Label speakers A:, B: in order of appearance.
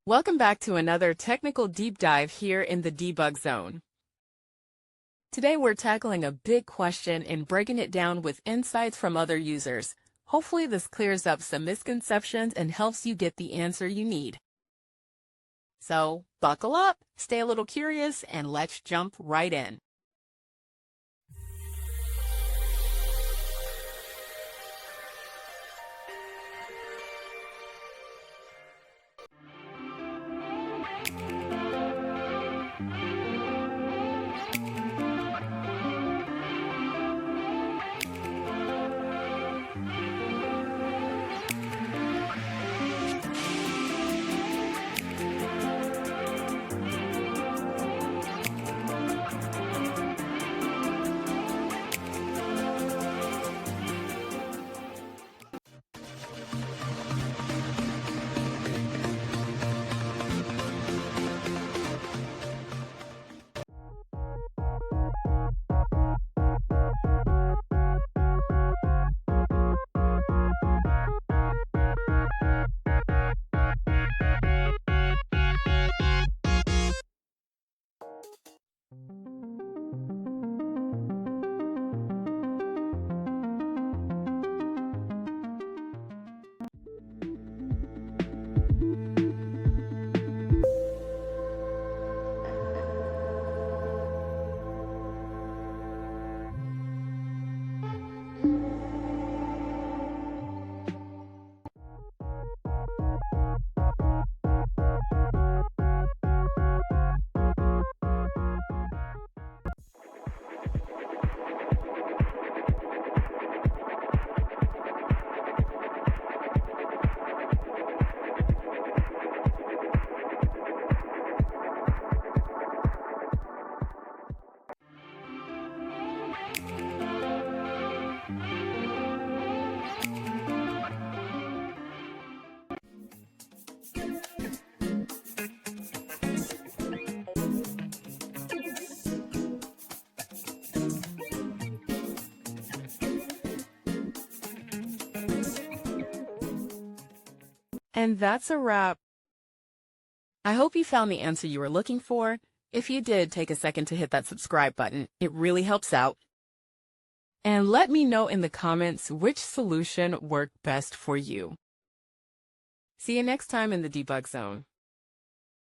A: Welcome back to another technical deep dive here in the debug zone. Today we're tackling a big question and breaking it down with insights from other users. Hopefully this clears up some misconceptions and helps you get the answer you need. So, buckle up, stay a little curious, and let's jump right in. And that's a wrap. I hope you found the answer you were looking for. If you did, take a second to hit that subscribe button. It really helps out. And let me know in the comments which solution worked best for you. See you next time in the debug zone.